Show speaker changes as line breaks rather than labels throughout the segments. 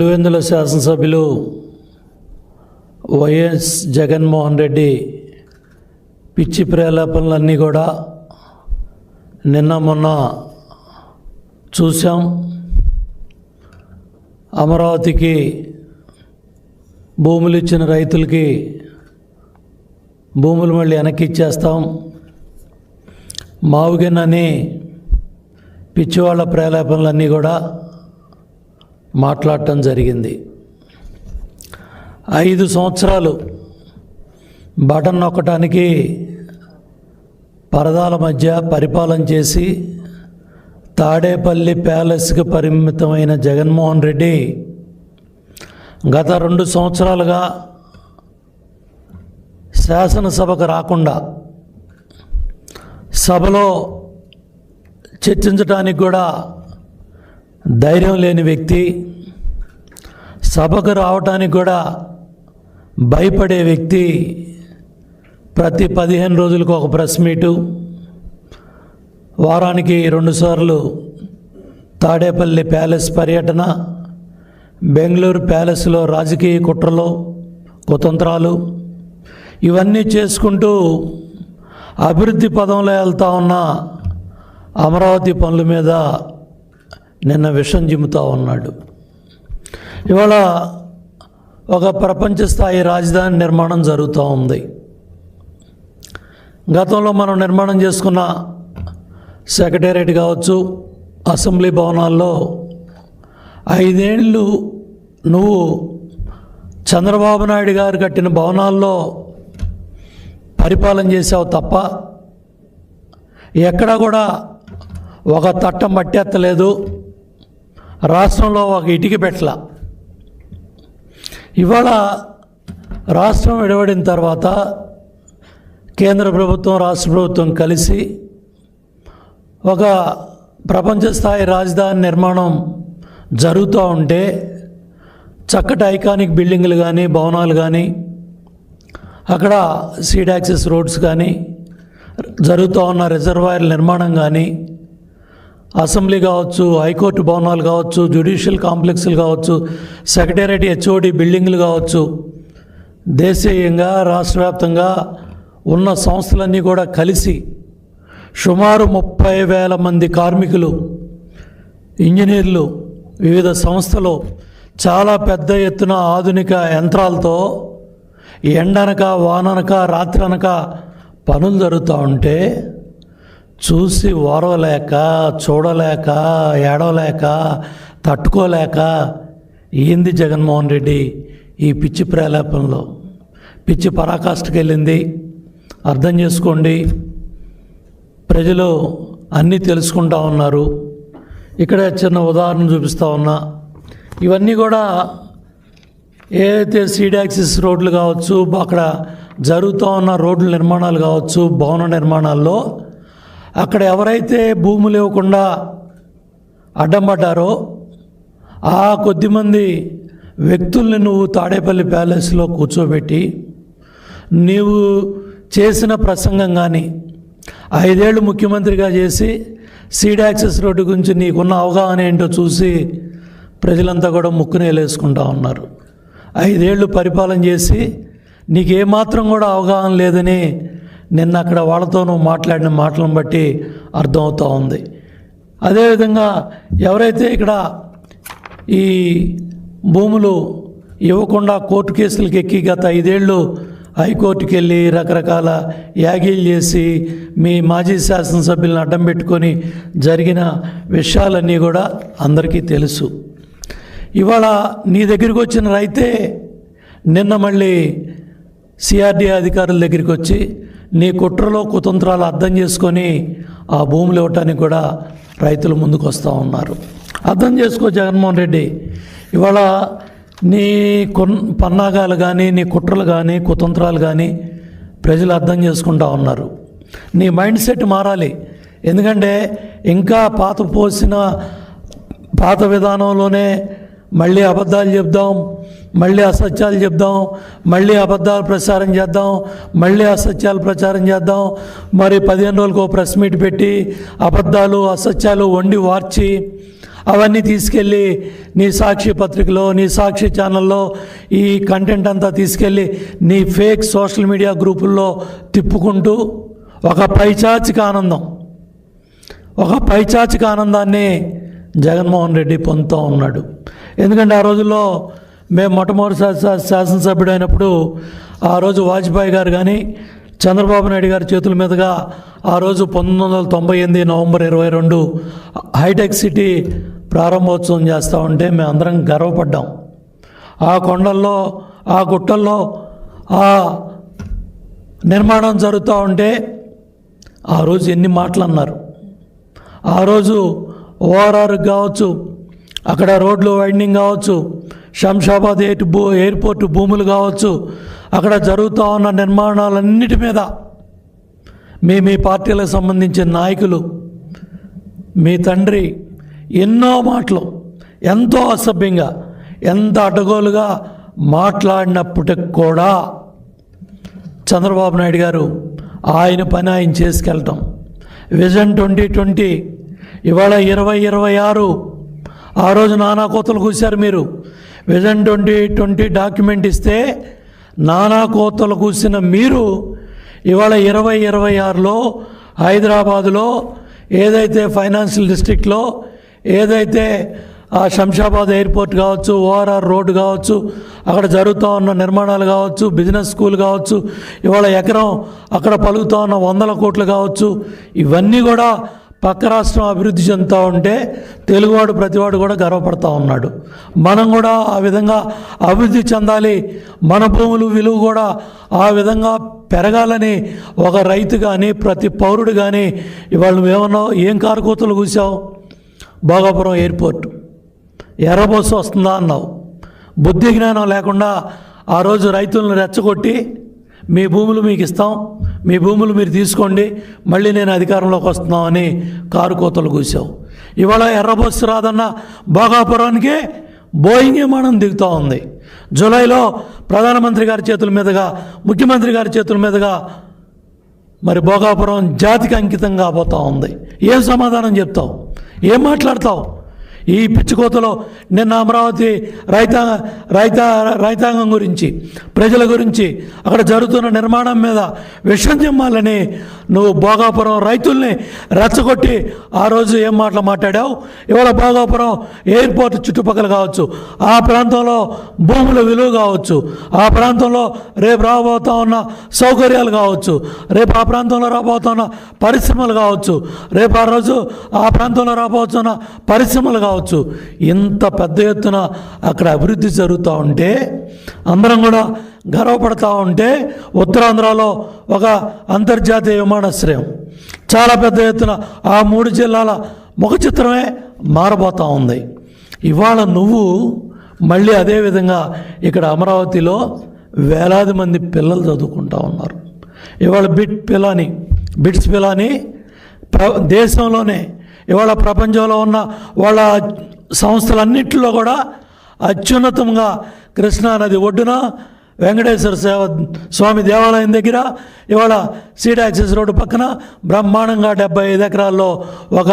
పులివెందుల శాసనసభ్యులు వైఎస్ జగన్మోహన్ రెడ్డి పిచ్చి ప్రేలాపనలన్నీ కూడా నిన్న మొన్న చూసాం. అమరావతికి భూములు ఇచ్చిన రైతులకి భూములు మళ్ళీ వెనక్కి ఇచ్చేస్తాం, మావుగినని పిచ్చివాళ్ల ప్రేలాపనలన్నీ కూడా మాట్లాడటం జరిగింది. 5 సంవత్సరాలు బటన్ నొక్కటానికి పరదాల మధ్య పరిపాలన చేసి తాడేపల్లి ప్యాలెస్కి పరిమితమైన జగన్మోహన్ రెడ్డి గత 2 సంవత్సరాలుగా శాసనసభకు రాకుండా, సభలో చర్చించడానికి కూడా ధైర్యం లేని వ్యక్తి, సభకు రావటానికి కూడా భయపడే వ్యక్తి ప్రతి 15 రోజులకు ఒక ప్రెస్ మీటు, వారానికి 2 సార్లు తాడేపల్లి ప్యాలెస్ పర్యటన, బెంగళూరు ప్యాలెస్లో రాజకీయ కుట్రలు కుతంత్రాలు ఇవన్నీ చేసుకుంటూ అభివృద్ధి పదంలో వెళ్తూ ఉన్న అమరావతి పనుల మీద నిన్న విషం జిమ్ముతూ ఉన్నాడు. ఇవాళ ఒక ప్రపంచ స్థాయి రాజధాని నిర్మాణం జరుగుతూ ఉంది. గతంలో మనం నిర్మాణం చేసుకున్న సెక్రటేరియట్ కావచ్చు, అసెంబ్లీ భవనాల్లో 5 ఏళ్ళు నువ్వు చంద్రబాబు నాయుడు గారు కట్టిన భవనాల్లో పరిపాలన చేసావు తప్ప ఎక్కడా కూడా ఒక తట్టం మట్టెత్తలేదు, రాష్ట్రంలో ఒక ఇటుక పెట్టల. ఇవాళ రాష్ట్రం విడబడిన తర్వాత కేంద్ర ప్రభుత్వం రాష్ట్ర ప్రభుత్వం కలిసి ఒక ప్రపంచ స్థాయి రాజధాని నిర్మాణం జరుగుతూ ఉంటే చక్కటి ఐకానిక్ బిల్డింగులు కానీ భవనాలు కానీ అక్కడ సీడ్ యాక్సెస్ రోడ్స్ కానీ జరుగుతూ ఉన్న రిజర్వాయర్ నిర్మాణం కానీ అసెంబ్లీ కావచ్చు, హైకోర్టు భవనాలు కావచ్చు, జ్యుడిషియల్ కాంప్లెక్స్లు కావచ్చు, సెక్రటేరియట్ హెచ్ఓడి బిల్డింగ్లు కావచ్చు, దేశీయంగా రాష్ట్ర వ్యాప్తంగా ఉన్న సంస్థలన్నీ కూడా కలిసి సుమారు 30,000 మంది కార్మికులు, ఇంజనీర్లు, వివిధ సంస్థలు చాలా పెద్ద ఎత్తున ఆధునిక యంత్రాలతో ఎండనక వాననక రాత్రనక పనులు జరుగుతూ ఉంటే చూసి ఓరవలేక, చూడలేక, ఏడవలేక, తట్టుకోలేక ఏంది జగన్మోహన్ రెడ్డి ఈ పిచ్చి ప్రేలాపనలో, పిచ్చి పరాకాష్ఠకి వెళ్ళింది. అర్థం చేసుకోండి, ప్రజలు అన్నీ తెలుసుకుంటా ఉన్నారు. ఇక్కడ చిన్న ఉదాహరణ చూపిస్తూ ఉన్నా. ఇవన్నీ కూడా ఏదైతే సీడ్ యాక్సిస్ రోడ్లు కావచ్చు, అక్కడ జరుగుతూ ఉన్న రోడ్ల నిర్మాణాలు కావచ్చు, భవన నిర్మాణాల్లో అక్కడ ఎవరైతే భూములు ఇవ్వకుండా అడ్డం పడ్డారో ఆ కొద్దిమంది వ్యక్తుల్ని నువ్వు తాడేపల్లి ప్యాలెస్లో కూర్చోబెట్టి నీవు చేసిన ప్రసంగం కానీ 5 ఏళ్ళు ముఖ్యమంత్రిగా చేసి సీడ్ యాక్సెస్ రోడ్డు గురించి నీకున్న అవగాహన ఏంటో చూసి ప్రజలంతా కూడా ముక్కునేలేసుకుంటా ఉన్నారు. 5 ఏళ్ళు పరిపాలన చేసి నీకేమాత్రం కూడా అవగాహన లేదని నిన్న అక్కడ వాళ్ళతో నువ్వు మాట్లాడిన మాటలను బట్టి అర్థమవుతూ ఉంది. అదేవిధంగా ఎవరైతే ఇక్కడ ఈ భూములు ఇవ్వకుండా కోర్టు కేసులకు ఎక్కి గత 5 ఏళ్ళు హైకోర్టుకి వెళ్ళి రకరకాల యాగీలు చేసి మీ మాజీ శాసనసభ్యులను అడ్డం పెట్టుకొని జరిగిన విషయాలన్నీ కూడా అందరికీ తెలుసు. ఇవాళ నీ దగ్గరికి వచ్చిన రైతే నిన్న మళ్ళీ సిఆర్డీఏ అధికారుల దగ్గరికి వచ్చి నీ కుట్రలో కుతంత్రాలు అర్థం చేసుకొని ఆ భూములు ఇవ్వటానికి కూడా రైతులు ముందుకు వస్తూ ఉన్నారు. అర్థం చేసుకో జగన్మోహన్ రెడ్డి, ఇవాళ నీ పన్నాగాలు కానీ, నీ కుట్రలు కానీ, కుతంత్రాలు కానీ ప్రజలు అర్థం చేసుకుంటా ఉన్నారు. నీ మైండ్ సెట్ మారాలి. ఎందుకంటే ఇంకా పాత విధానంలోనే మళ్ళీ అబద్ధాలు చెప్దాం, మళ్ళీ అసత్యాలు చెప్దాం, మళ్ళీ అబద్ధాలు ప్రచారం చేద్దాం, మళ్ళీ అసత్యాలు ప్రచారం చేద్దాం, మరి 15 రోజులకు ప్రెస్ మీట్ పెట్టి అబద్ధాలు అసత్యాలు వండి వార్చి అవన్నీ తీసుకెళ్ళి నీ సాక్షి పత్రికలో, నీ సాక్షి ఛానల్లో ఈ కంటెంట్ అంతా తీసుకెళ్ళి నీ ఫేక్ సోషల్ మీడియా గ్రూపుల్లో తిప్పుకుంటూ ఒక పైచాచిక ఆనందాన్ని జగన్మోహన్ రెడ్డి పొందుతూ ఉన్నాడు. ఎందుకంటే ఆ రోజుల్లో మేము మొట్టమొదటిసారి శాసనసభ్యుడు అయినప్పుడు ఆ రోజు వాజ్పేయి గారు కానీ చంద్రబాబు నాయుడు గారి చేతుల మీదుగా ఆ రోజు 1998 నవంబర్ 22 హైటెక్ సిటీ ప్రారంభోత్సవం చేస్తూ ఉంటే మేమందరం గర్వపడ్డాం. ఆ కొండల్లో, ఆ గుట్టల్లో ఆ నిర్మాణం జరుగుతూ ఉంటే ఆ రోజు ఎన్ని మాటలు అన్నారు. ఆ రోజు ఓఆర్ఆర్ కావచ్చు, అక్కడ రోడ్లు వైండింగ్ కావచ్చు, శంషాబాద్ ఎయిర్పోర్ట్ భూములు కావచ్చు, అక్కడ జరుగుతూ ఉన్న నిర్మాణాలన్నిటి మీద మీ పార్టీలకు సంబంధించిన నాయకులు, మీ తండ్రి ఎన్నో మాటలు ఎంతో అసభ్యంగా, ఎంత అడ్డగోలుగా మాట్లాడినప్పటికి కూడా చంద్రబాబు నాయుడు గారు ఆయన పని ఆయన చేసుకెళ్ళటం. విజన్ 2020 ఇవాళ 2026 ఆ రోజు నానా కోతలు కూశారు మీరు. విజన్ 2020 డాక్యుమెంట్ ఇస్తే నానా కోతలు కూసిన మీరు ఇవాళ 2026లో హైదరాబాదులో ఏదైతే ఫైనాన్షియల్ డిస్ట్రిక్ట్లో ఏదైతే ఆ శంషాబాద్ ఎయిర్పోర్ట్ కావచ్చు, ఓఆర్ఆర్ రోడ్డు కావచ్చు, అక్కడ జరుగుతూ ఉన్న నిర్మాణాలు కావచ్చు, బిజినెస్ స్కూల్ కావచ్చు, ఇవాళ ఎకరం అక్కడ పలుకుతూ ఉన్న 100 కోట్లు కావచ్చు, ఇవన్నీ కూడా పక్క రాష్ట్రం అభివృద్ధి చెందుతూ ఉంటే తెలుగువాడు ప్రతివాడు కూడా గర్వపడుతూ ఉన్నాడు. మనం కూడా ఆ విధంగా అభివృద్ధి చెందాలి, మన భూములు విలువ కూడా ఆ విధంగా పెరగాలని ఒక రైతు కానీ ప్రతి పౌరుడు కానీ ఇవాళ నువ్వేమన్నావు, ఏం కారుకోతలు కూసావు? భోగాపురం ఎయిర్పోర్ట్ ఎర్రబోసు వస్తుందా అన్నావు. బుద్ధి జ్ఞానం లేకుండా ఆ రోజు రైతులను రెచ్చగొట్టి మీ భూములు మీకు ఇస్తాం, మీ భూములు మీరు తీసుకోండి, మళ్ళీ నేను అధికారంలోకి వస్తున్నామని కారు కోతలు కూసావు. ఇవాళ ఎర్రబోసు రాదన్న భోగాపురానికి బోయింగ్ విమానం దిగుతూ ఉంది. జూలైలో ప్రధానమంత్రి గారి చేతుల మీదుగా, ముఖ్యమంత్రి గారి చేతుల మీదుగా మరి భోగాపురం జాతికి అంకితం కాబోతూ ఉంది. ఏం సమాధానం చెప్తావు? ఏం మాట్లాడతావు? ఈ పిచ్చికోతలో నిన్న అమరావతి రైతాంగం గురించి, ప్రజల గురించి, అక్కడ జరుగుతున్న నిర్మాణం మీద విషం చిమ్మాలని నువ్వు భోగాపురం రైతుల్ని రెచ్చగొట్టి ఆ రోజు ఏం మాటలు మాట్లాడావు? ఇవాళ భోగాపురం ఎయిర్పోర్ట్ చుట్టుపక్కల కావచ్చు, ఆ ప్రాంతంలో భూముల విలువ కావచ్చు, ఆ ప్రాంతంలో రేపు రాబోతూ ఉన్న సౌకర్యాలు కావచ్చు, రేపు ఆ ప్రాంతంలో రాబోతున్న పరిశ్రమలు కావచ్చు, రేపు ఆ రోజు ఆ ప్రాంతంలో రాబోతున్న పరిశ్రమలు కావచ్చు, ఇంత పెద్ద ఎత్తున అక్కడ అభివృద్ధి జరుగుతూ ఉంటే అందరం కూడా గర్వపడతా ఉంటే ఉత్తరాంధ్రలో ఒక అంతర్జాతీయ విమానాశ్రయం చాలా పెద్ద ఎత్తున ఆ 3 జిల్లాల ముఖ చిత్రమే మారబోతూ ఉంది. ఇవాళ నువ్వు మళ్ళీ అదేవిధంగా ఇక్కడ అమరావతిలో వేలాది మంది పిల్లలు చదువుకుంటూ ఉన్నారు. ఇవాళ బిట్స్ పిలాని దేశంలోనే ఇవాళ ప్రపంచంలో ఉన్న వాళ్ళ సంస్థలన్నింటిలో కూడా అత్యున్నతంగా కృష్ణానది ఒడ్డున వెంకటేశ్వర స్వామి దేవాలయం దగ్గర ఇవాళ సీడ్ యాక్సెస్ రోడ్డు పక్కన బ్రహ్మాండంగా 75 ఎకరాల్లో ఒక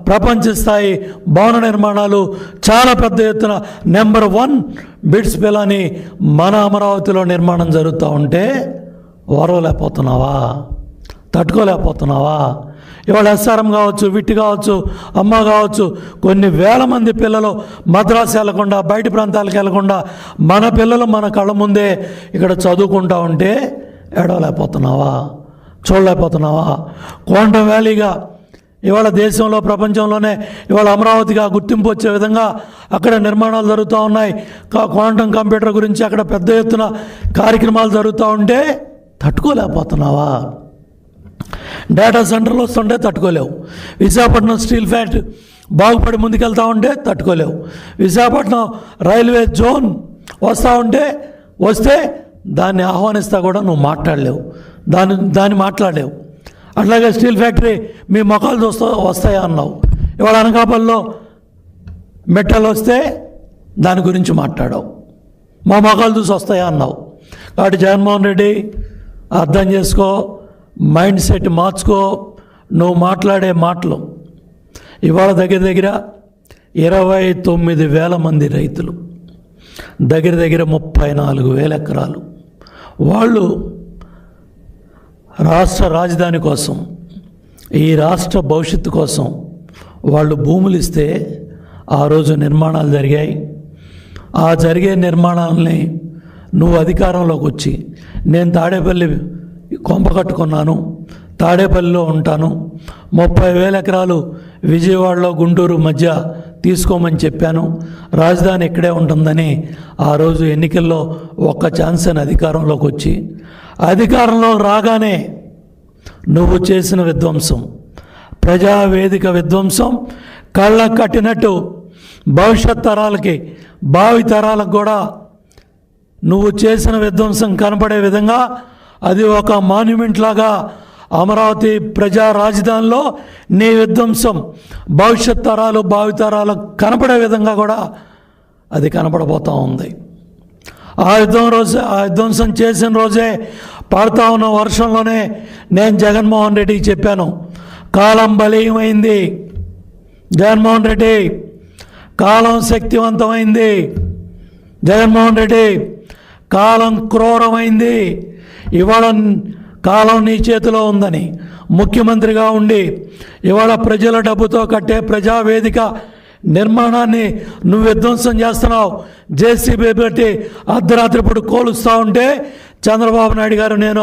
ప్రపంచ స్థాయి భవన నిర్మాణాలు చాలా పెద్ద ఎత్తున నెంబర్ 1 బిట్స్ పిలాని మన అమరావతిలో నిర్మాణం జరుగుతూ ఉంటే ఓర్వలేకపోతున్నావా? తట్టుకోలేకపోతున్నావా? ఇవాళ ఎస్ఆర్ఎం కావచ్చు, విట్టి కావచ్చు, అమ్మ కావచ్చు, కొన్ని వేల మంది పిల్లలు మద్రాసు వెళ్లకుండా, బయట ప్రాంతాలకు వెళ్లకుండా మన పిల్లలు మన కళ్ళ ముందే ఇక్కడ చదువుకుంటూ ఉంటే ఏడవలేకపోతున్నావా? చూడలేకపోతున్నావా? క్వాంటమ్ వ్యాలీగా ఇవాళ దేశంలో, ప్రపంచంలోనే ఇవాళ అమరావతిగా గుర్తింపు వచ్చే విధంగా అక్కడ నిర్మాణాలు జరుగుతూ ఉన్నాయి. క్వాంటమ్ కంప్యూటర్ గురించి అక్కడ పెద్ద ఎత్తున కార్యక్రమాలు జరుగుతూ ఉంటే తట్టుకోలేకపోతున్నావా? డేటా సెంటర్లు వస్తుంటే తట్టుకోలేవు. విశాఖపట్నం స్టీల్ ఫ్యాక్టరీ బాగుపడి ముందుకెళ్తూ ఉంటే తట్టుకోలేవు. విశాఖపట్నం రైల్వే జోన్ వస్తే దాన్ని ఆహ్వానిస్తా కూడా నువ్వు మాట్లాడలేవు, దాన్ని మాట్లాడలేవు. అట్లాగే స్టీల్ ఫ్యాక్టరీ మీ మొఖాలు వస్తాయా అన్నావు. ఇవాళ అనకాపల్లిలో మెట్టలు వస్తే దాని గురించి మాట్లాడావు, మా మొఖాలు చూసి వస్తాయా అన్నావు. కాబట్టి జగన్మోహన్ రెడ్డి అర్థం చేసుకో, మైండ్ సెట్ మార్చుకో. నువ్వు మాట్లాడే మాటలు ఇవాళ దగ్గర 29,000 మంది రైతులు, దగ్గర దగ్గర 34,000 ఎకరాలు. వాళ్ళు రాష్ట్ర రాజధాని కోసం, ఈ రాష్ట్ర భవిష్యత్తు కోసం వాళ్ళు భూములు ఇస్తే ఆ రోజు నిర్మాణాలు జరిగాయి. ఆ జరిగే నిర్మాణాలని నువ్వు అధికారంలోకి వచ్చి, నేను తాడేపల్లి కొంప కట్టుకున్నాను, తాడేపల్లిలో ఉంటాను, 30,000 ఎకరాలు విజయవాడలో గుంటూరు మధ్య తీసుకోమని చెప్పాను, రాజధాని ఇక్కడే ఉంటుందని ఆ రోజు ఎన్నికల్లో ఒక్క ఛాన్స్ అని అధికారంలోకి వచ్చి, అధికారంలో రాగానే నువ్వు చేసిన విధ్వంసం, ప్రజావేదిక విధ్వంసం కళ్ళ కట్టినట్టు భవిష్యత్ తరాలకి, భావి తరాలకు కూడా నువ్వు చేసిన విధ్వంసం కనపడే విధంగా అది ఒక మాన్యుమెంట్ లాగా అమరావతి ప్రజా రాజధానిలో నీ విధ్వంసం భవిష్యత్ తరాలు, భావితరాలకు కనపడే విధంగా కూడా అది కనపడబోతూ ఉంది. ఆ విధ్వంసం చేసిన రోజే పడతా ఉన్న వర్షంలోనే నేను జగన్మోహన్ రెడ్డికి చెప్పాను, కాలం బలీయమైంది జగన్మోహన్ రెడ్డి, కాలం శక్తివంతమైంది జగన్మోహన్ రెడ్డి, కాలం క్రూరమైంది, ఇవాళ కాలం నీ చేతిలో ఉందని ముఖ్యమంత్రిగా ఉండి ఇవాళ ప్రజల డబ్బుతో కట్టే ప్రజావేదిక నిర్మాణాన్ని నువ్వు విధ్వంసం చేస్తున్నావు. జేసీబీ పెట్టి అర్ధరాత్రి పూట కోలుస్తూ ఉంటే చంద్రబాబు నాయుడు గారు, నేను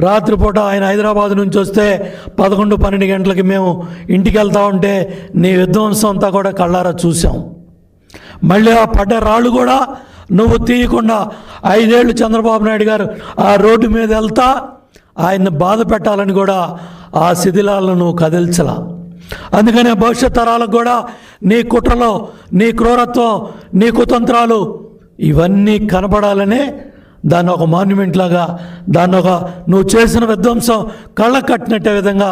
రాత్రిపూట ఆయన హైదరాబాద్ నుంచి వస్తే 11-12 గంటలకి మేము ఇంటికి వెళ్తూ ఉంటే నీ విధ్వంసం అంతా కూడా కళ్ళారా చూసాం. మళ్ళీ ఆ పడ్డ రాళ్ళు కూడా నువ్వు తీయకుండా 5 ఏళ్ళు చంద్రబాబు నాయుడు గారు ఆ రోడ్డు మీద వెళ్తా ఆయన్ని బాధ పెట్టాలని కూడా ఆ శిథిలాలను నువ్వు కదిల్చలా. అందుకనే భవిష్యత్ తరాలకు కూడా నీ కుట్రలో, నీ క్రూరత్వం, నీ కుతంత్రాలు ఇవన్నీ కనపడాలనే దాన్ని ఒక మాన్యుమెంట్ లాగా, దాన్ని ఒక నువ్వు చేసిన విధ్వంసం కళ్ళ కట్టినట్టే విధంగా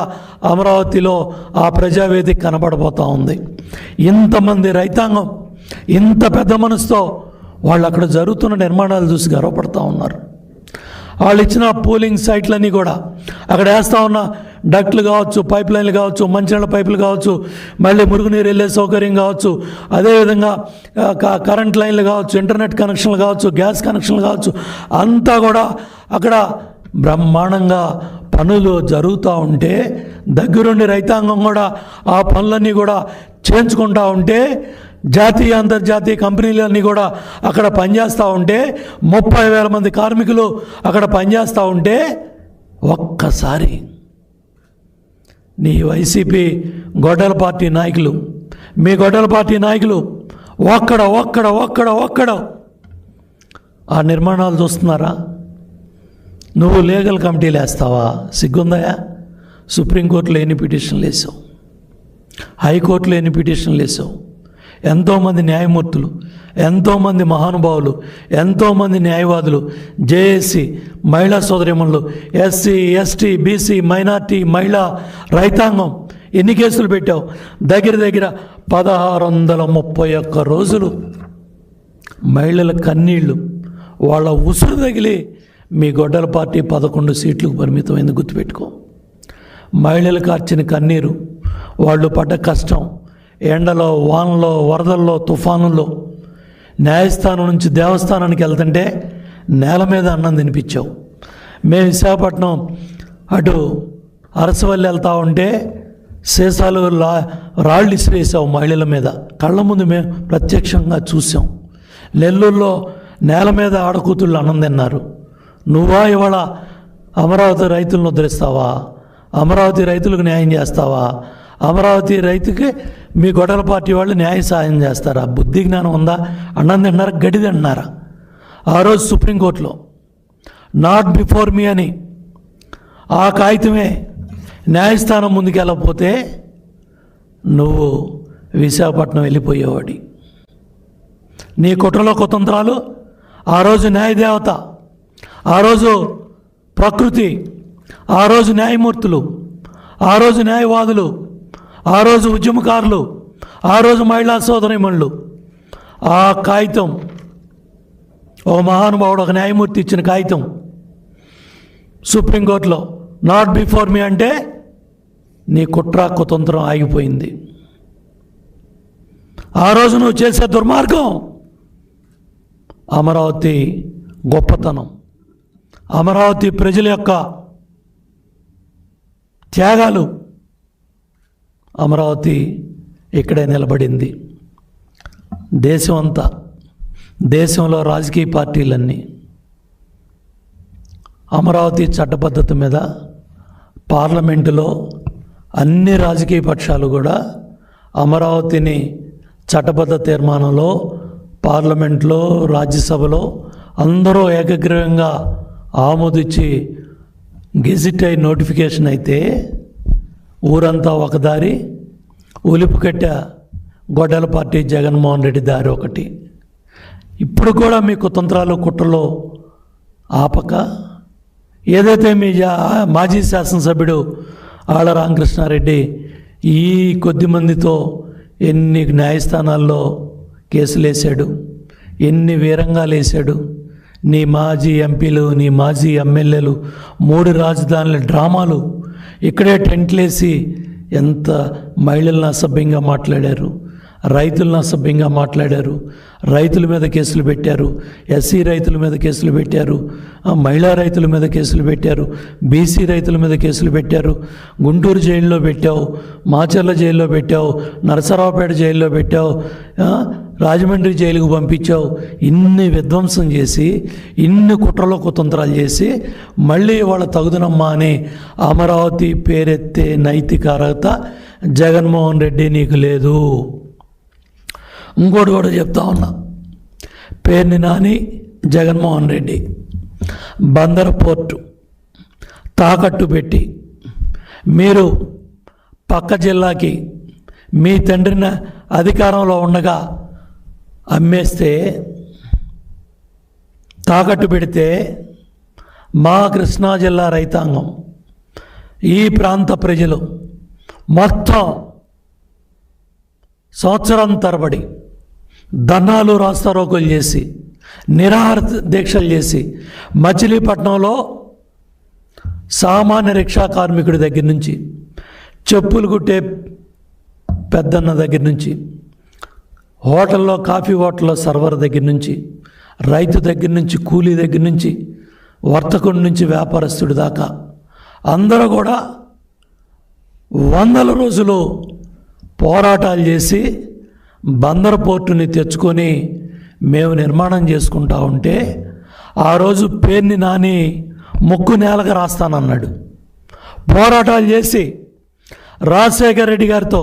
అమరావతిలో ఆ ప్రజావేదిక కనబడబోతూ ఉంది. ఇంతమంది రైతాంగం ఇంత పెద్ద మనసుతో వాళ్ళు అక్కడ జరుగుతున్న నిర్మాణాలు చూసి గర్వపడుతూ ఉన్నారు. వాళ్ళు ఇచ్చిన పూలింగ్ సైట్లన్నీ కూడా అక్కడ వేస్తూ ఉన్న డక్ట్లు కావచ్చు, పైప్ లైన్లు కావచ్చు, మంచినీళ్ళ పైపులు కావచ్చు, మళ్ళీ మురుగునీరు వెళ్ళే సౌకర్యం కావచ్చు, అదేవిధంగా కరెంట్ లైన్లు కావచ్చు, ఇంటర్నెట్ కనెక్షన్లు కావచ్చు, గ్యాస్ కనెక్షన్లు కావచ్చు, అంతా కూడా అక్కడ బ్రహ్మాండంగా పనులు జరుగుతూ ఉంటే దగ్గరుండి రైతాంగం కూడా ఆ పనులన్నీ కూడా చేయించుకుంటూ ఉంటే, జాతీయ అంతర్జాతీయ కంపెనీలన్నీ కూడా అక్కడ పనిచేస్తూ ఉంటే, 30,000 మంది కార్మికులు అక్కడ పనిచేస్తూ ఉంటే, ఒక్కసారి నీ వైసీపీ గొడ్డల పార్టీ నాయకులు, మీ గొడ్డల పార్టీ నాయకులు ఒక్కడ ఆ నిర్మాణాలు చూస్తున్నారా? నువ్వు లీగల్ కమిటీలు వేస్తావా? సిగ్గుందయా? సుప్రీంకోర్టులో ఎన్ని పిటిషన్లు వేసావు, హైకోర్టులో ఎన్ని పిటిషన్లు వేసావు, ఎంతోమంది న్యాయమూర్తులు, ఎంతోమంది మహానుభావులు, ఎంతోమంది న్యాయవాదులు, జేఏసీ, మహిళా సోదరిమణులు, ఎస్సీ, ఎస్టీ, బీసీ, మైనార్టీ, మహిళా రైతాంగం ఎన్ని కేసులు పెట్టావు? దగ్గర 1631 రోజులు మహిళల కన్నీళ్ళు, వాళ్ళ ఉసురు తగిలి మీ గొడ్డల పార్టీ 11 సీట్లకు పరిమితమైంది. గుర్తుపెట్టుకో. మహిళలు కార్చిన కన్నీరు, వాళ్ళు పడ్డ కష్టం, ఎండలో, వానలో, వరదల్లో, తుఫానుల్లో న్యాయస్థానం నుంచి దేవస్థానానికి వెళ్తుంటే నేల మీద అన్నం తినిపించావు. మేము విశాఖపట్నం అటు అరసవల్లి వెళ్తూ ఉంటే సీసాలు రాళ్ళు ఇసిరేసావు మహిళల మీద, కళ్ళ ముందు మేము ప్రత్యక్షంగా చూసాం. నెల్లూరులో నేల మీద ఆడకూతుళ్ళు అన్నం తిన్నారు. నువ్వా ఇవాళ అమరావతి రైతులను ఉద్ధరిస్తావా? అమరావతి రైతులకు న్యాయం చేస్తావా? అమరావతి రైతుకి మీ గొడవల పార్టీ వాళ్ళు న్యాయ సాయం చేస్తారా? బుద్ధి జ్ఞానం ఉందా? అన్నం తిన్నారా? గడ్డి తిన్నారా? ఆ రోజు సుప్రీంకోర్టులో నాట్ బిఫోర్ మీ అని ఆ కాగితమే న్యాయస్థానం ముందుకు వెళ్ళకపోతే నువ్వు విశాఖపట్నం వెళ్ళిపోయేవాడి. నీ కుట్రలో కుతంత్రాలు, ఆ రోజు న్యాయదేవత, ఆ రోజు ప్రకృతి, ఆ రోజు న్యాయమూర్తులు, ఆ రోజు న్యాయవాదులు, ఆ రోజు ఉద్యమకారులు, ఆ రోజు మహిళా సోదరీమణులు, ఆ కాగితం ఒక మహానుభావుడు, ఒక న్యాయమూర్తి ఇచ్చిన కాగితం సుప్రీంకోర్టులో నాట్ బిఫోర్ మీ అంటే నీ కుట్ర కుతంత్రం ఆగిపోయింది. ఆ రోజు నువ్వు చేసే దుర్మార్గం అమరావతి గొప్పతనం, అమరావతి ప్రజల యొక్క త్యాగాలు, అమరావతి ఇక్కడే నిలబడింది. దేశం అంతా, దేశంలో రాజకీయ పార్టీలన్నీ అమరావతి చట్టబద్ధత మీద పార్లమెంటులో అన్ని రాజకీయ పక్షాలు కూడా అమరావతిని చట్టబద్ధ తీర్మానంలో పార్లమెంట్లో రాజ్యసభలో అందరూ ఏకగ్రీవంగా ఆమోదించి గెజిట్ అయి నోటిఫికేషన్ అయితే ఊరంతా ఒక దారి, ఉలిపికట్ట గొడ్డల పార్టీ జగన్మోహన్ రెడ్డి దారి ఒకటి. ఇప్పుడు కూడా మీ కుతంత్రాలు కుట్రలో ఆపక ఏదైతే మీ మాజీ శాసనసభ్యుడు ఆళ్ల రామకృష్ణారెడ్డి ఈ కొద్ది మందితో ఎన్ని న్యాయస్థానాల్లో కేసులు వేశాడు, ఎన్ని వీరంగాలు వేశాడు, నీ మాజీ ఎంపీలు, నీ మాజీ ఎమ్మెల్యేలు 3 రాజధానుల డ్రామాలు, ఇక్కడే టెంట్లేసి ఎంత మహిళలను అసభ్యంగా మాట్లాడారు, రైతులను అసభ్యంగా మాట్లాడారు, రైతుల మీద కేసులు పెట్టారు, ఎస్సీ రైతుల మీద కేసులు పెట్టారు, మహిళా రైతుల మీద కేసులు పెట్టారు, బీసీ రైతుల మీద కేసులు పెట్టారు, గుంటూరు జైల్లో పెట్టావు, మాచర్ల జైల్లో పెట్టావు, నరసరావుపేట జైల్లో పెట్టావు, రాజమండ్రి జైలుకు పంపించావు. ఇన్ని విధ్వంసం చేసి, ఇన్ని కుట్రలో కుతంత్రాలు చేసి మళ్ళీ వాళ్ళ తగుదనమ్మా అని అమరావతి పేరెత్తే నైతిక అర్హత జగన్మోహన్ రెడ్డి నీకు లేదు. ఇంకోటి కూడా చెప్తా ఉన్నా, పేర్ని నాని జగన్మోహన్ రెడ్డి బందర పోర్టు తాకట్టు పెట్టి మీరు పక్క జిల్లాకి మీ తండ్రిని అధికారంలో ఉండగా అమ్మేస్తే, తాకట్టు పెడితే మా కృష్ణా జిల్లా రైతాంగం, ఈ ప్రాంత ప్రజలు మొత్తం సంవత్సరం తరబడి ధర్నాలు రాస్తారోకోలు చేసి నిరాహార దీక్షలు చేసి మచిలీపట్నంలో సామాన్య రిక్షా కార్మికుడి దగ్గర నుంచి, చెప్పులు కుట్టే పెద్దన్న దగ్గర నుంచి, హోటల్లో కాఫీ హోటల్లో సర్వర్ దగ్గర నుంచి, రైతు దగ్గర నుంచి, కూలీ దగ్గర నుంచి, వర్తకుడి నుంచి వ్యాపారస్తుడి దాకా అందరూ కూడా 100 రోజులు పోరాటాలు చేసి బందర్ పోర్టుని తెచ్చుకొని మేము నిర్మాణం చేసుకుంటా ఉంటే ఆ రోజు పేర్ని నాని ముక్కు నేలకు రాస్తానన్నాడు. పోరాటాలు చేసి రాజశేఖర రెడ్డి గారితో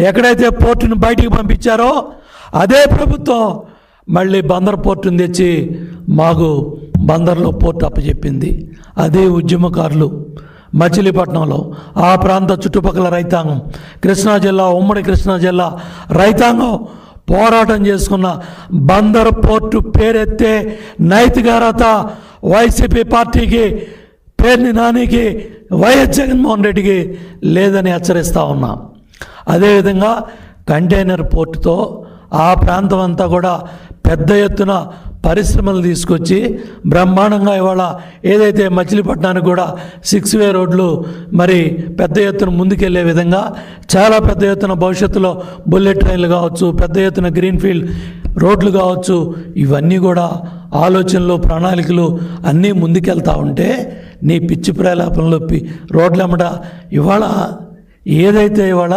ఎక్కడైతే పోర్టును బయటికి పంపించారో అదే ప్రభుత్వం మళ్ళీ బందర్ పోర్టును తెచ్చి మాకు బందర్లో పోర్టు అప్పచెప్పింది. అదే ఉద్యమకారులు మచిలీపట్నంలో, ఆ ప్రాంత చుట్టుపక్కల రైతాంగం, కృష్ణా జిల్లా, ఉమ్మడి కృష్ణా జిల్లా రైతాంగం పోరాటం చేసుకున్న బందర్ పోర్టు పేరెత్తే నైతిక అర్హత వైసీపీ పార్టీకి, పేర్ని నానికి, వైఎస్ జగన్మోహన్ రెడ్డికి లేదని హెచ్చరిస్తూ ఉన్నా. అదేవిధంగా కంటైనర్ పోర్టుతో ఆ ప్రాంతం అంతా కూడా పెద్ద ఎత్తున పరిశ్రమలు తీసుకొచ్చి బ్రహ్మాండంగా ఇవాళ ఏదైతే మచిలీపట్నానికి కూడా 6 వే రోడ్లు మరి పెద్ద ఎత్తున ముందుకెళ్లే విధంగా చాలా పెద్ద ఎత్తున భవిష్యత్తులో బుల్లెట్ ట్రైన్లు కావచ్చు, పెద్ద ఎత్తున గ్రీన్ఫీల్డ్ రోడ్లు కావచ్చు, ఇవన్నీ కూడా ఆలోచనలు, ప్రణాళికలు అన్నీ ముందుకెళ్తా ఉంటే నీ పిచ్చి ప్రలాపంలో రోడ్లెమ్మట ఇవాళ ఏదైతే ఇవాళ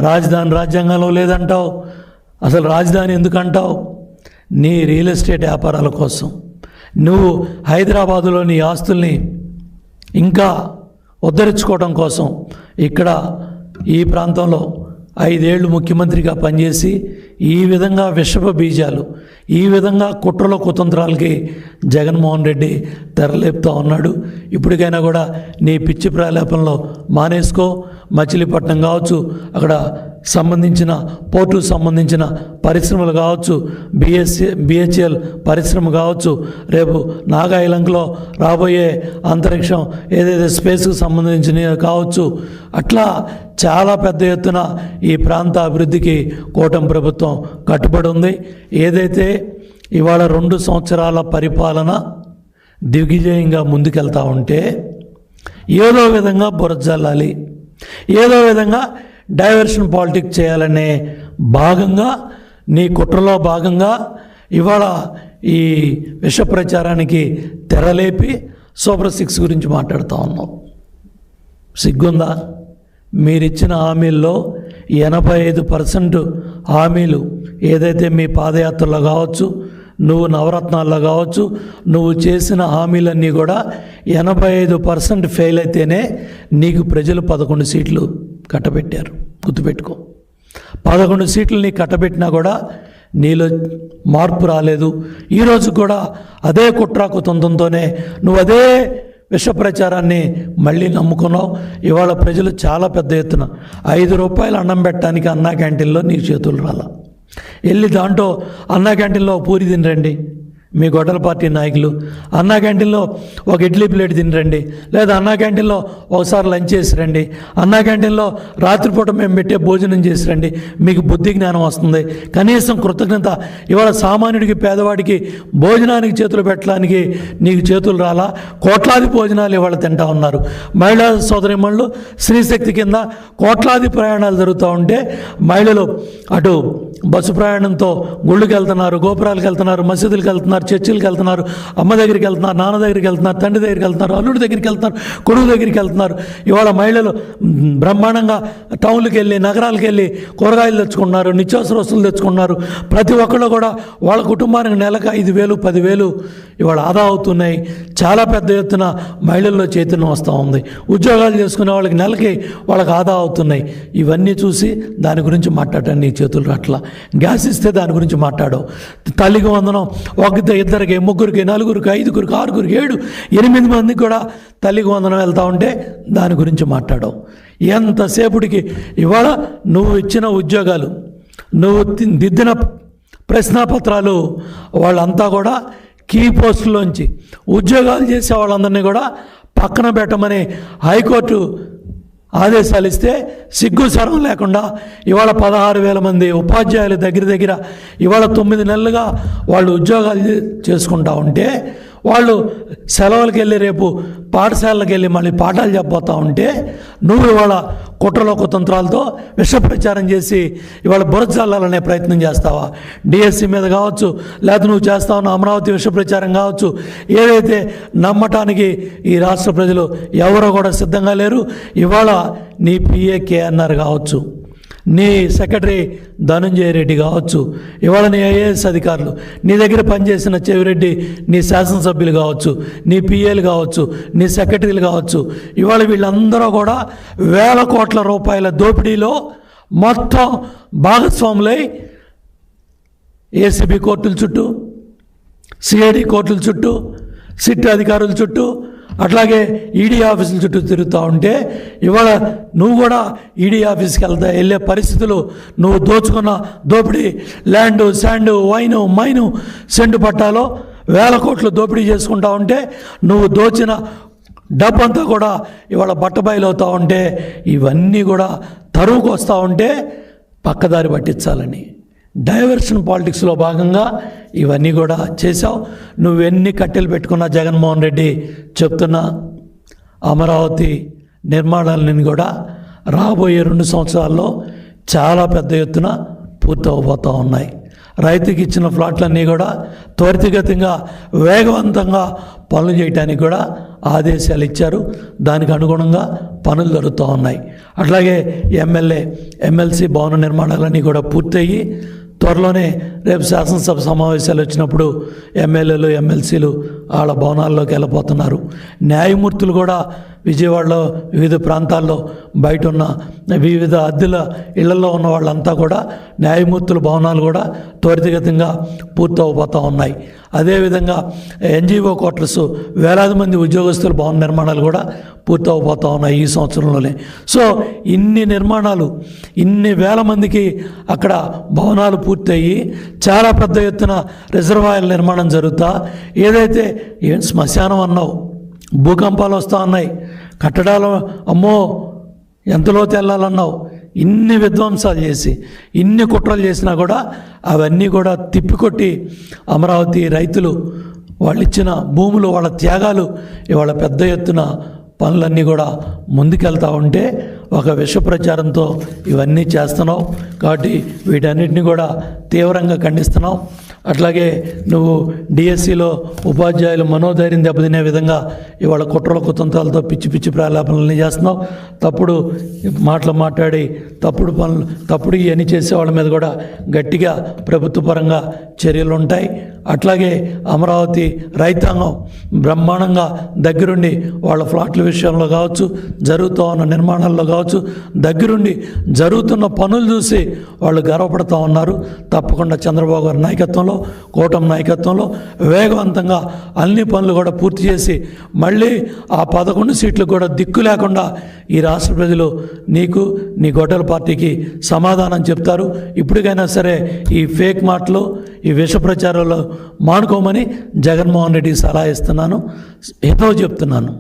రాజధాని రాజ్యాంగంలో లేదంటావు, అసలు రాజధాని ఎందుకంటావు? నీ రియల్ ఎస్టేట్ వ్యాపారాల కోసం నువ్వు హైదరాబాదులో నీ ఆస్తుల్ని ఇంకా ఉద్ధరించుకోవడం కోసం ఇక్కడ ఈ ప్రాంతంలో 5 ఏళ్ళు ముఖ్యమంత్రిగా పనిచేసి ఈ విధంగా విషప బీజాలు, ఈ విధంగా కుట్రల కుతంత్రాలకి జగన్మోహన్ రెడ్డి తెరలేపుతూ ఉన్నాడు. ఇప్పటికైనా కూడా నీ పిచ్చి ప్రలాపంలో మానేసుకో. మచిలీపట్నం కావచ్చు, అక్కడ సంబంధించిన పోర్టుకు సంబంధించిన పరిశ్రమలు కావచ్చు, బిహెచ్ఎల్ పరిశ్రమ కావచ్చు, రేపు నాగాయలంకలో రాబోయే అంతరిక్షం ఏదైతే స్పేస్కు సంబంధించినవి కావచ్చు, అట్లా చాలా పెద్ద ఎత్తున ఈ ప్రాంత అభివృద్ధికి కూటమి ప్రభుత్వం కట్టుబడి ఉంది. ఏదైతే ఇవాళ 2 సంవత్సరాల పరిపాలన దిగ్విజయంగా ముందుకెళ్తా ఉంటే ఏదో విధంగా బురజల్లాలి, ఏదో విధంగా డైవర్షన్ పాలిటిక్స్ చేయాలనే భాగంగా, నీ కుట్రలో భాగంగా ఇవాళ ఈ విష ప్రచారానికి తెరలేపి సూపర్ 6 గురించి మాట్లాడుతూ ఉన్నాం. సిగ్గుందా? మీరిచ్చిన హామీల్లో 85% హామీలు ఏదైతే మీ పాదయాత్రలో కావచ్చు, నువ్వు నవరత్నాల్లో కావచ్చు, నువ్వు చేసిన హామీలన్నీ కూడా 85% ఫెయిల్ అయితేనే నీకు ప్రజలు 11 సీట్లు కట్టబెట్టారు. గుర్తుపెట్టుకో, 11 సీట్లు నీకు కట్టబెట్టినా కూడా నీలో మార్పు రాలేదు. ఈరోజు కూడా అదే కుట్ర కుతంత్రంతోనే నువ్వు అదే విష ప్రచారాన్ని మళ్ళీ నమ్ముకున్నావు. ఇవాళ ప్రజలు చాలా పెద్ద ఎత్తున 5 రూపాయలు అన్నం పెట్టడానికి అన్నా క్యాంటీన్లో నీకు చేతులు రాలా. వెళ్ళి దాంట్లో అన్నా క్యాంటీన్లో పూరి తినరండి మీ గొడవల పార్టీ నాయకులు, అన్నా క్యాంటీన్లో ఒక ఇడ్లీ ప్లేట్ తినరండి, లేదా అన్నా క్యాంటీన్లో ఒకసారి లంచ్ చేసి రండి, అన్నా క్యాంటీన్లో రాత్రిపూట మేము పెట్టే భోజనం చేసి రండి, మీకు బుద్ధి జ్ఞానం వస్తుంది. కనీసం కృతజ్ఞత ఇవాళ సామాన్యుడికి పేదవాడికి భోజనానికి చేతులు పెట్టడానికి నీకు చేతులు రాలా. కోట్లాది భోజనాలు ఇవాళ తింటా ఉన్నారు. మహిళా సోదరిమణులు స్త్రీశక్తి కింద కోట్లాది ప్రయాణాలు జరుగుతూ ఉంటే మహిళలు అటు బస్సు ప్రయాణంతో గుళ్ళకి వెళ్తున్నారు, గోపురాలకు వెళ్తున్నారు, మసీదులకు వెళ్తున్నారు, చర్చిలకు వెళ్తున్నారు, అమ్మ దగ్గరికి వెళ్తున్నారు, నాన్న దగ్గరికి వెళ్తున్నారు, తండ్రి దగ్గరికి వెళ్తున్నారు, అల్లుడి దగ్గరికి వెళ్తున్నారు, కొడుకు దగ్గరికి వెళ్తున్నారు. ఇవాళ మహిళలు బ్రహ్మాండంగా టౌన్లకు వెళ్ళి నగరాలకు వెళ్ళి కూరగాయలు తెచ్చుకుంటున్నారు, నిత్యావసర వస్తువులు తెచ్చుకుంటున్నారు. ప్రతి ఒక్కళ్ళు కూడా వాళ్ళ కుటుంబానికి నెలకు 5,000, 10,000 ఇవాళ ఆదా అవుతున్నాయి. చాలా పెద్ద ఎత్తున మహిళల్లో చైతన్యం వస్తూ ఉంది. ఉద్యోగాలు చేసుకునే వాళ్ళకి నెలకి వాళ్ళకి ఆదా అవుతున్నాయి. ఇవన్నీ చూసి దాని గురించి మాట్లాడటానికి నీ చేతులు రాట్లా. గ్యాస్ ఇస్తే దాని గురించి మాట్లాడవు. తల్లికి వందనం 1, 2, 3, 4, 5, 6, 7, 8 మందికి కూడా తల్లికి వందనం వెళ్తూ ఉంటే దాని గురించి మాట్లాడవు. ఎంతసేపుడికి ఇవాళ నువ్వు ఇచ్చిన ఉద్యోగాలు, నువ్వు దిద్దిన ప్రశ్నాపత్రాలు వాళ్ళంతా కూడా కీ పోస్టుల్లోంచి ఉద్యోగాలు చేసే వాళ్ళందరినీ కూడా పక్కన పెట్టమని హైకోర్టు ఆదేశాలు ఇస్తే సిగ్గు సరం లేకుండా ఇవాళ 16,000 మంది ఉపాధ్యాయులు దగ్గర ఇవాళ 9 నెలలుగా వాళ్ళు ఉద్యోగాలు చేసుకుంటా ఉంటే, వాళ్ళు సెలవులకు వెళ్ళి రేపు పాఠశాలకు వెళ్ళి మళ్ళీ పాఠాలు చెప్పబోతూ ఉంటే నువ్వు ఇవాళ కుట్రలో కుతంత్రాలతో విష ప్రచారం చేసి ఇవాళ బురజల్లాలనే ప్రయత్నం చేస్తావా? డిఎస్సి మీద కావచ్చు, లేకపోతే నువ్వు చేస్తా ఉన్న అమరావతి విష ప్రచారం కావచ్చు, ఏదైతే నమ్మటానికి ఈ రాష్ట్ర ప్రజలు ఎవరో కూడా సిద్ధంగా లేరు. ఇవాళ నీ PA-KNR కావచ్చు, నీ సెక్రటరీ ధనంజయ రెడ్డి కావచ్చు, ఇవాళ నీ IAS అధికారులు, నీ దగ్గర పనిచేసిన చెవిరెడ్డి, నీ శాసనసభ్యులు కావచ్చు, నీ PAలు కావచ్చు, నీ సెక్రటరీలు కావచ్చు, ఇవాళ వీళ్ళందరూ కూడా వేల కోట్ల రూపాయల దోపిడీలో మొత్తం భాగస్వాములై ACB కోర్టుల చుట్టూ, CID కోర్టుల చుట్టూ, సిట్ అధికారుల చుట్టూ, అట్లాగే ఈడీ ఆఫీసుల చుట్టూ తిరుగుతూ ఉంటే ఇవాళ నువ్వు కూడా ఈడీ ఆఫీస్కి వెళ్ళే పరిస్థితులు, నువ్వు దోచుకున్న దోపిడీ, land, sand, wine, mine, cent పట్టాలో వేల కోట్లు దోపిడీ చేసుకుంటా ఉంటే నువ్వు దోచిన డబ్బంతా కూడా ఇవాళ బట్టబయలవుతూ ఉంటే ఇవన్నీ కూడా తరువుకు వస్తూ ఉంటే పక్కదారి పట్టించాలని డైవర్షన్ పాలిటిక్స్లో భాగంగా ఇవన్నీ కూడా చేశావు. నువ్వెన్ని కట్టెలు పెట్టుకున్నా జగన్మోహన్ రెడ్డి చెప్తున్నా అమరావతి నిర్మాణాలని కూడా రాబోయే 2 సంవత్సరాల్లో చాలా పెద్ద ఎత్తున పూర్తవబోతూ ఉన్నాయి. రైతుకి ఇచ్చిన ఫ్లాట్లన్నీ కూడా త్వరితగతంగా వేగవంతంగా పనులు చేయడానికి కూడా ఆదేశాలు ఇచ్చారు. దానికి అనుగుణంగా పనులు జరుగుతూ ఉన్నాయి. అట్లాగే MLC భవన నిర్మాణాలన్నీ కూడా పూర్తయ్యి త్వరలోనే రేపు శాసనసభ సమావేశాలు వచ్చినప్పుడు ఎమ్మెల్యేలు, MLCలు వాళ్ళ భవనాల్లోకి వెళ్ళిపోతున్నారు. న్యాయమూర్తులు కూడా విజయవాడలో వివిధ ప్రాంతాల్లో బయట ఉన్న వివిధ అద్దెల ఇళ్లలో ఉన్న వాళ్ళంతా కూడా న్యాయమూర్తుల భవనాలు కూడా త్వరితగతంగా పూర్తవబోతూ ఉన్నాయి. అదేవిధంగా NGO క్వార్టర్స్, వేలాది మంది ఉద్యోగస్తుల భవన నిర్మాణాలు కూడా పూర్తవబోతూ ఉన్నాయి ఈ సంవత్సరంలోనే. సో ఇన్ని నిర్మాణాలు, ఇన్ని వేల మందికి అక్కడ భవనాలు పూర్తయ్యి చాలా పెద్ద ఎత్తున రిజర్వాయర్ల నిర్మాణం జరుగుతా, ఏదైతే ఏం శ్మశానం అన్నావు, భూకంపాలు వస్తూ ఉన్నాయి, కట్టడాలు అమ్మో ఎంతలో తెల్లాలన్నావు, ఇన్ని విధ్వంసాలు చేసి ఇన్ని కుట్రలు చేసినా కూడా అవన్నీ కూడా తిప్పికొట్టి అమరావతి రైతులు వాళ్ళు ఇచ్చిన భూములు, వాళ్ళ త్యాగాలు ఇవాళ పెద్ద ఎత్తున పనులన్నీ కూడా ముందుకెళ్తూ ఉంటే ఒక విష ప్రచారంతో ఇవన్నీ చేస్తున్నావు. కాబట్టి వీటన్నిటిని కూడా తీవ్రంగా ఖండిస్తున్నావు. అట్లాగే నువ్వు డిఎస్సిలో ఉపాధ్యాయులు మనోధైర్యం దెబ్బతినే విధంగా ఇవాళ కుట్రల కుతంత్రాలతో పిచ్చి పిచ్చి ప్రాలాపనలన్నీ చేస్తున్నావు. తప్పుడు మాటలు మాట్లాడి తప్పుడు ఇవన్నీ చేసే వాళ్ళ మీద కూడా గట్టిగా ప్రభుత్వ పరంగా చర్యలు ఉంటాయి. అట్లాగే అమరావతి రైతాంగం బ్రహ్మాండంగా దగ్గరుండి వాళ్ళ ఫ్లాట్ల విషయంలో కావచ్చు, జరుగుతూ ఉన్న నిర్మాణాల్లో కావచ్చు, దగ్గరుండి జరుగుతున్న పనులు చూసి వాళ్ళు గర్వపడుతూ ఉన్నారు. తప్పకుండా చంద్రబాబు గారి నాయకత్వంలో, కూటమి నాయకత్వంలో వేగవంతంగా అన్ని పనులు కూడా పూర్తి చేసి మళ్ళీ ఆ 11 సీట్లు కూడా దిక్కు లేకుండా ఈ రాష్ట్ర ప్రజలు నీకు, నీ గొడ్డల పార్టీకి సమాధానం చెప్తారు. ఇప్పటికైనా సరే ఈ ఫేక్ మాటలు, ఈ విష ప్రచారాలు మానుకోమని జగన్మోహన్ రెడ్డికి సలహా ఇస్తున్నాను, హితవు చెప్తున్నాను.